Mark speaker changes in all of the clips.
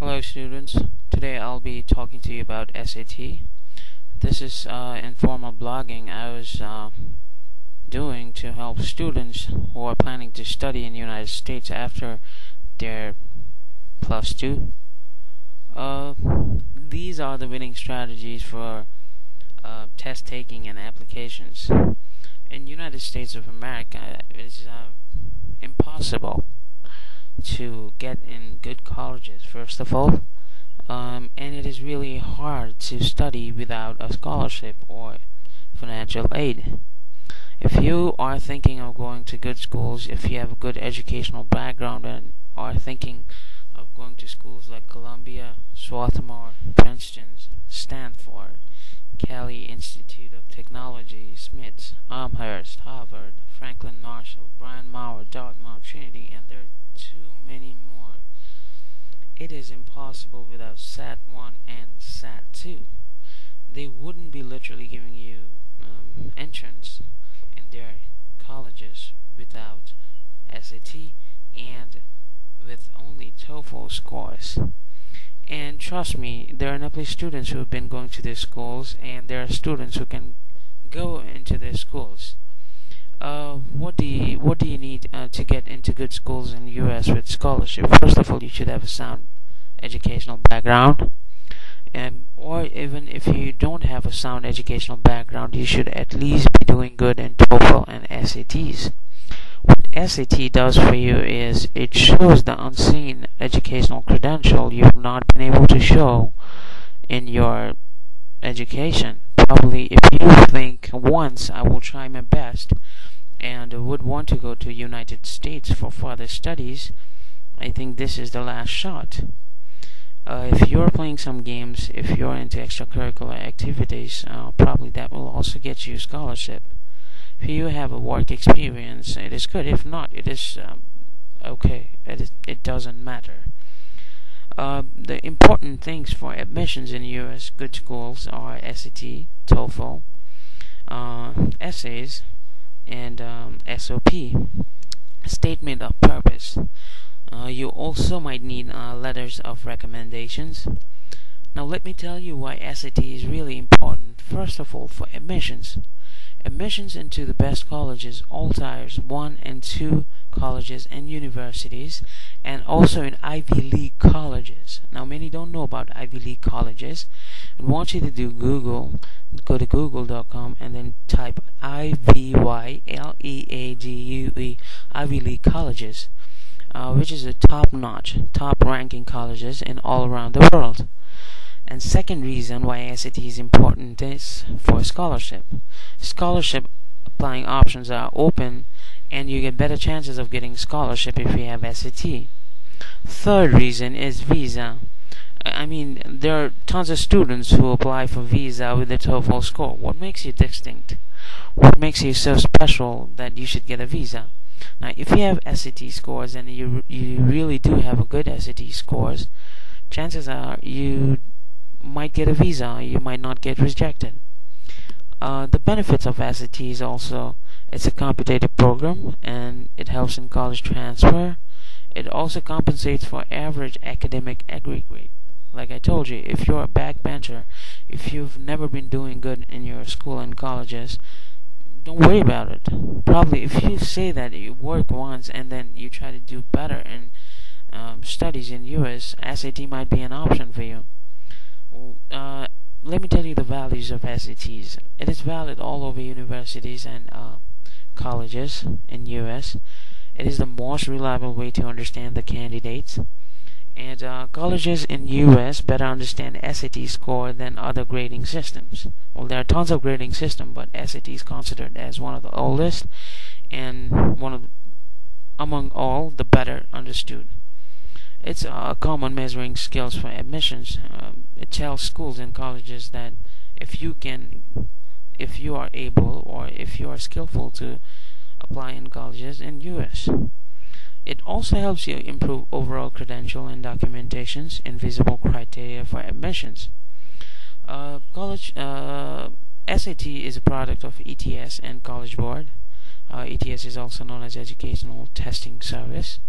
Speaker 1: Hello students, today I'll be talking to you about SAT. This is informal blogging I was doing to help students who are planning to study in the United States after their plus 2. These are the winning strategies for test taking and applications. In the United States of America, it is impossible to get in good colleges, first of all, and it is really hard to study without a scholarship or financial aid. If you are thinking of going to good schools, if you have a good educational background and are thinking of going to schools like Columbia, Swarthmore, Princeton, Stanford, Cali Institute of Technology, Smith, Amherst, Harvard, Franklin Marshall, Bryn Mawr, Dartmouth, Trinity, and there are too many more. It is impossible without SAT1 and SAT2. They wouldn't be literally giving you entrance in their colleges without SAT and with only TOEFL scores. And trust me, there are Nepali students who have been going to their schools, and there are students who can go into their schools. What do you need to get into good schools in the U.S. with scholarship? First of all, you should have a sound educational background, or even if you don't have a sound educational background, you should at least be doing good in TOEFL and SATs. What SAT does for you is it shows the unseen educational credential you've not been able to show in your education. Probably if you think once I will try my best and would want to go to United States for further studies, I think this is the last shot. If you're playing some games, if you're into extracurricular activities, probably that will also get you a scholarship. If you have a work experience, it is good. If not, it is okay. It doesn't matter. The important things for admissions in U.S. good schools are SAT, TOEFL, essays, and SOP, statement of purpose. You also might need letters of recommendations. Now let me tell you why SAT is really important. First of all, for admissions. Admissions into the best colleges, all tiers 1 and 2 colleges and universities, and also in Ivy League colleges. Now many don't know about Ivy League colleges. I want you to do Google, go to google.com and then type IVYLEAGUE, Ivy League colleges, which is a top-notch, top-ranking colleges in all around the world. And second reason why SAT is important is for scholarship. Scholarship applying options are open, and you get better chances of getting scholarship if you have SAT. Third reason is visa. I mean, there are tons of students who apply for visa with a TOEFL score. What makes you distinct? What makes you so special that you should get a visa? Now, if you have SAT scores and you really do have a good SAT scores, chances are you might get a visa, you might not get rejected. The benefits of SAT is also it's a competitive program and it helps in college transfer. It also compensates for average academic aggregate. Like I told you, if you're a backbencher, if you've never been doing good in your school and colleges, don't worry about it. Probably if you say that you work once and then you try to do better in studies in US, SAT might be an option for you. Let me tell you the values of SATs. It is valid all over universities and colleges in US. It is the most reliable way to understand the candidates. And colleges in US better understand SAT score than other grading systems. Well, there are tons of grading systems, but SAT is considered as one of the oldest and one of among all the better understood. It's a common measuring skills for admissions. It tells schools and colleges that if you are able or if you are skillful to apply in colleges in US. It also helps you improve overall credential and documentations and visible criteria for admissions. SAT is a product of ETS and College Board. ETS is also known as Educational Testing Service.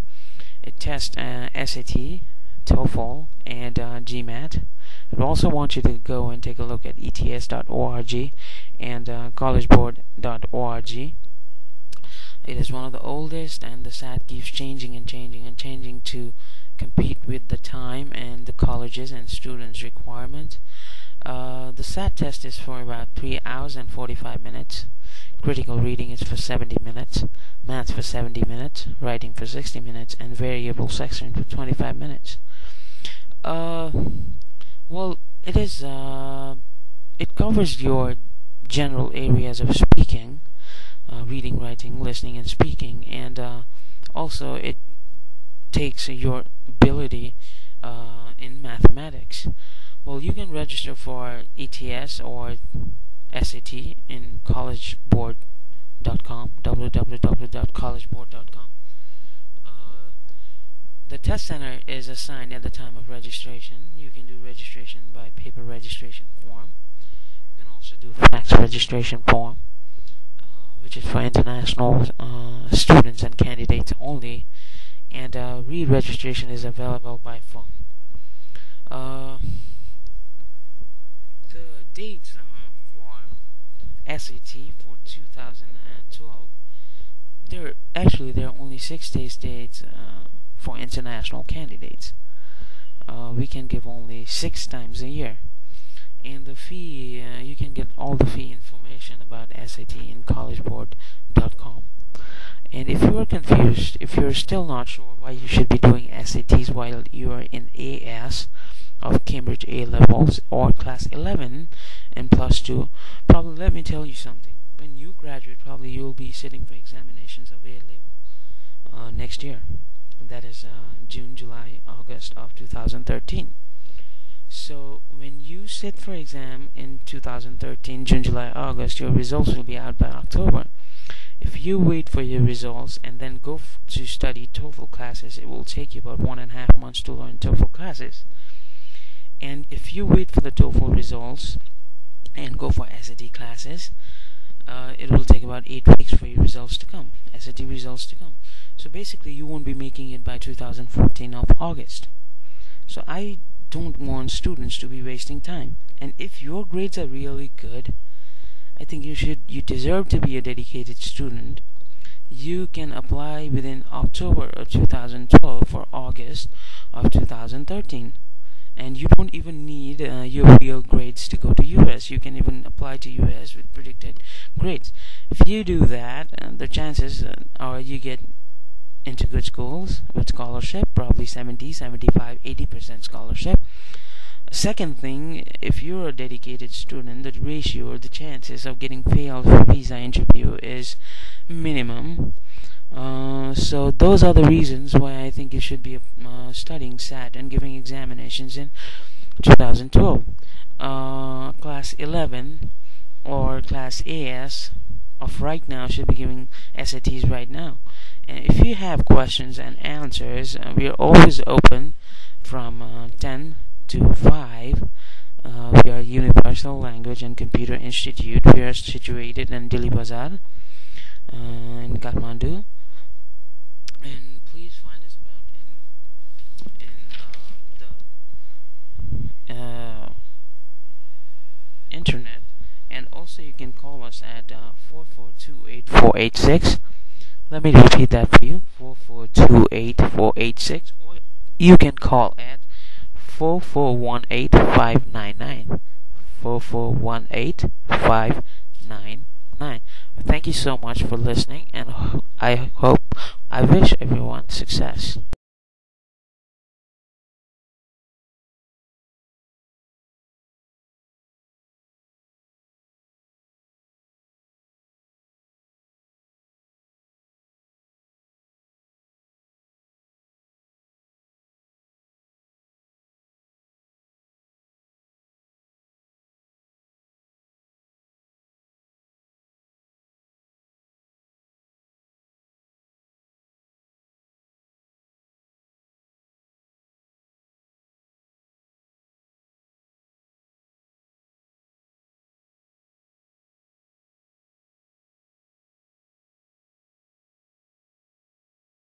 Speaker 1: It tests SAT, TOEFL, and GMAT. I also want you to go and take a look at ets.org and collegeboard.org. It is one of the oldest, and the SAT keeps changing and changing and changing to compete with the time and the colleges and students' requirement. The SAT test is for about 3 hours and 45 minutes. Critical reading is for 70 minutes, maths for 70 minutes, writing for 60 minutes, and variable section for 25 minutes. Well, it covers your general areas of speaking, reading, writing, listening, and speaking, and also it takes your ability in mathematics. Well, you can register for ETS or SAT in collegeboard.com, www.collegeboard.com. The test center is assigned at the time of registration. You can do registration by paper registration form. You can also do fax registration form, which is for international students and candidates only, and re-registration is available by phone. The dates for SAT for 2012, there are only 6 dates for international candidates. We can give only 6 times a year. And the fee, you can get all the fee information about SAT in collegeboard.com. And if you are confused, if you're still not sure why you should be doing SATs while you are in AS of Cambridge A levels or class 11 and plus 2, probably let me tell you something. When you graduate, probably you'll be sitting for examinations of A level next year. That is June, July, August of 2013. So when you sit for exam in 2013, June, July, August, your results will be out by October. If you wait for your results and then go to study TOEFL classes, it will take you about 1.5 months to learn TOEFL classes. And if you wait for the TOEFL results and go for SAT classes, it will take about 8 weeks for your results to come, SAT results to come. So basically you won't be making it by 2014 of August. So I don't want students to be wasting time. And if your grades are really good, I think you deserve to be a dedicated student. You can apply within October of 2012 for August of 2013. And you don't even need your real grades to go to US. You can even apply to US with predicted grades. If you do that, the chances are you get into good schools with scholarship, probably 70, 75, 80% scholarship. Second thing, if you're a dedicated student, the ratio or the chances of getting failed for visa interview is minimum. So those are the reasons why I think you should be studying SAT and giving examinations in 2012. Class 11 or Class AS of right now should be giving SATs right now. And if you have questions and answers, we are always open from 10 to 5. We are Universal Language and Computer Institute. We are situated in Dili Bazar in Kathmandu. And please find us about in the internet. And also you can call us at 4428486. Let me repeat that for you. 4428486. Or you can call at 4418599. 4418599. Thank you so much for listening, and I wish everyone success.